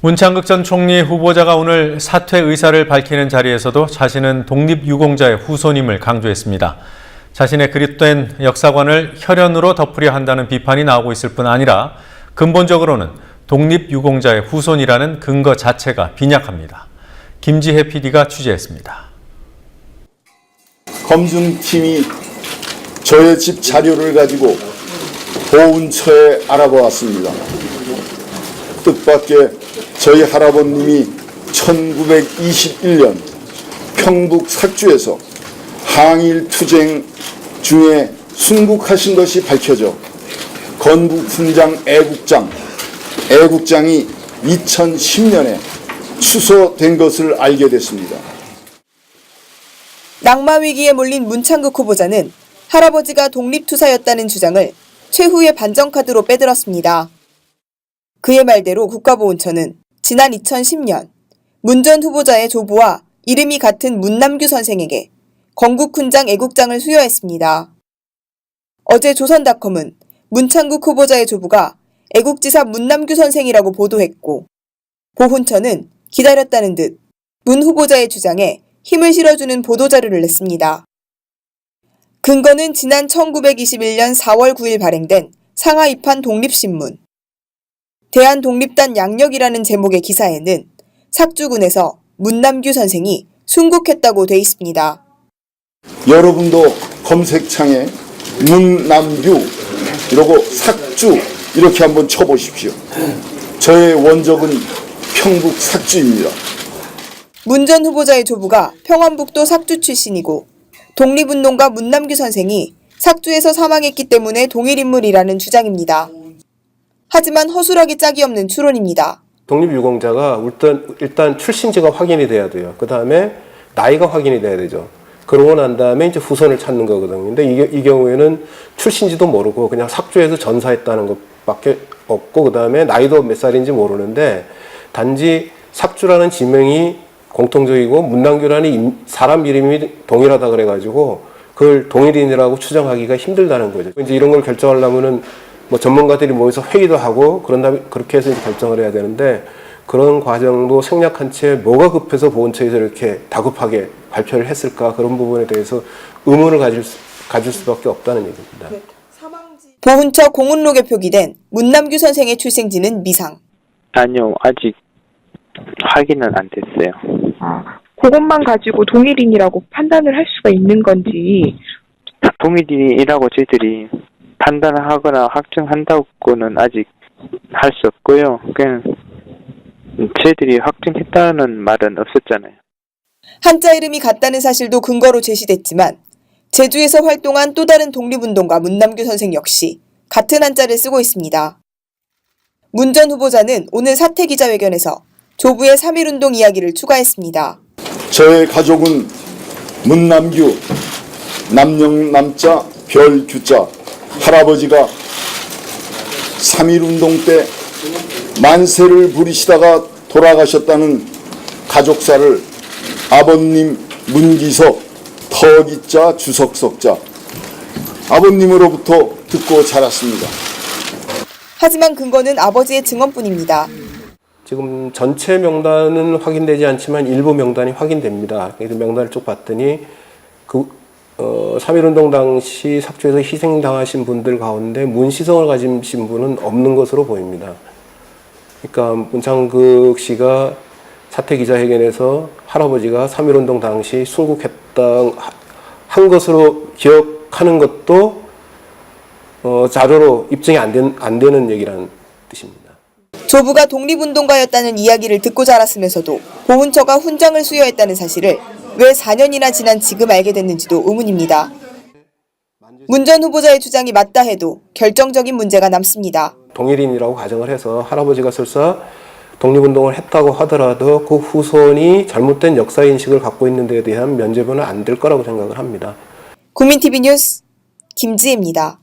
문창극 전 총리 후보자가 오늘 사퇴 의사를 밝히는 자리에서도 자신은 독립유공자의 후손임을 강조했습니다. 자신의 그릇된 역사관을 혈연으로 덮으려 한다는 비판이 나오고 있을 뿐 아니라 근본적으로는 독립유공자의 후손이라는 근거 자체가 빈약합니다. 김지혜 PD가 취재했습니다. 검증팀이 저의 집 자료를 가지고 보훈처에 알아보았습니다. 뜻밖의 저희 할아버님이 1921년 평북 삭주에서 항일투쟁 중에 순국하신 것이 밝혀져 건국훈장 애국장이 2010년에 취소된 것을 알게 됐습니다. 낙마위기에 몰린 문창극 후보자는 할아버지가 독립투사였다는 주장을 최후의 반정카드로 빼들었습니다. 그의 말대로 국가보훈처는 지난 2010년 문 전 후보자의 조부와 이름이 같은 문남규 선생에게 건국훈장 애국장을 수여했습니다. 어제 조선닷컴은 문창극 후보자의 조부가 애국지사 문남규 선생이라고 보도했고, 보훈처는 기다렸다는 듯 문 후보자의 주장에 힘을 실어주는 보도자료를 냈습니다. 근거는 지난 1921년 4월 9일 발행된 상하이판 독립신문. 대한독립단 양력이라는 제목의 기사에는 삭주군에서 문남규 선생이 순국했다고 돼 있습니다. 여러분도 검색창에 문남규 이러고 삭주 이렇게 한번 쳐보십시오. 저의 원적은 평북 삭주입니다. 문 전 후보자의 조부가 평안북도 삭주 출신이고 독립운동가 문남규 선생이 삭주에서 사망했기 때문에 동일인물이라는 주장입니다. 하지만 허술하기 짝이 없는 추론입니다. 독립유공자가 일단 출신지가 확인이 돼야 돼요. 그 다음에 나이가 확인이 돼야 되죠. 그러고 난 다음에 이제 후손을 찾는 거거든요. 근데 이 경우에는 출신지도 모르고 그냥 삭주에서 전사했다는 것밖에 없고, 그 다음에 나이도 몇 살인지 모르는데, 단지 삭주라는 지명이 공통적이고 문남규라는 사람 이름이 동일하다 그래가지고 그걸 동일인이라고 추정하기가 힘들다는 거죠. 이제 이런 걸 결정하려면은 뭐 전문가들이 모여서 회의도 하고 그런 다음에 그렇게 해서 이제 결정을 해야 되는데, 그런 과정도 생략한 채 뭐가 급해서 보훈처에서 이렇게 다급하게 발표를 했을까, 그런 부분에 대해서 의문을 가질 수밖에 없다는 얘기입니다. 보훈처 공문록에 표기된 문남규 선생의 출생지는 미상. 아니요, 아직 확인은 안 됐어요. 그것만 가지고 동일인이라고 판단을 할 수가 있는 건지. 동일인이라고 저희들이 판단을 하거나 확정한다고는 아직 할 수 없고요. 그냥 저희들이 확정했다는 말은 없었잖아요. 한자 이름이 같다는 사실도 근거로 제시됐지만 제주에서 활동한 또 다른 독립운동가 문남규 선생 역시 같은 한자를 쓰고 있습니다. 문 전 후보자는 오늘 사퇴 기자회견에서 조부의 3.1운동 이야기를 추가했습니다. 저의 가족은 문남규, 남영남자, 별규자, 할아버지가 3.1운동 때 만세를 부리시다가 돌아가셨다는 가족사를 아버님 문기석, 터기자, 주석석자, 아버님으로부터 듣고 자랐습니다. 하지만 근거는 아버지의 증언뿐입니다. 지금 전체 명단은 확인되지 않지만 일부 명단이 확인됩니다. 그래서 명단을 쭉 봤더니 3.1운동 당시 삭주에서 희생당하신 분들 가운데 문시성을 가지신 분은 없는 것으로 보입니다. 그러니까 문창극 씨가 사퇴 기자회견에서 할아버지가 3.1운동 당시 순국했다 한 것으로 기억하는 것도 자료로 입증이 안 되는 얘기라는 뜻입니다. 조부가 독립운동가였다는 이야기를 듣고 자랐으면서도 보훈처가 훈장을 수여했다는 사실을 왜 4년이나 지난 지금 알게 됐는지도 의문입니다. 문 전 후보자의 주장이 맞다 해도 결정적인 문제가 남습니다. 동일인이라고 가정을 해서 할아버지가 설사 독립운동을 했다고 하더라도 그 후손이 잘못된 역사인식을 갖고 있는 데에 대한 면죄부는 안 될 거라고 생각을 합니다. 국민TV 뉴스 김지혜입니다.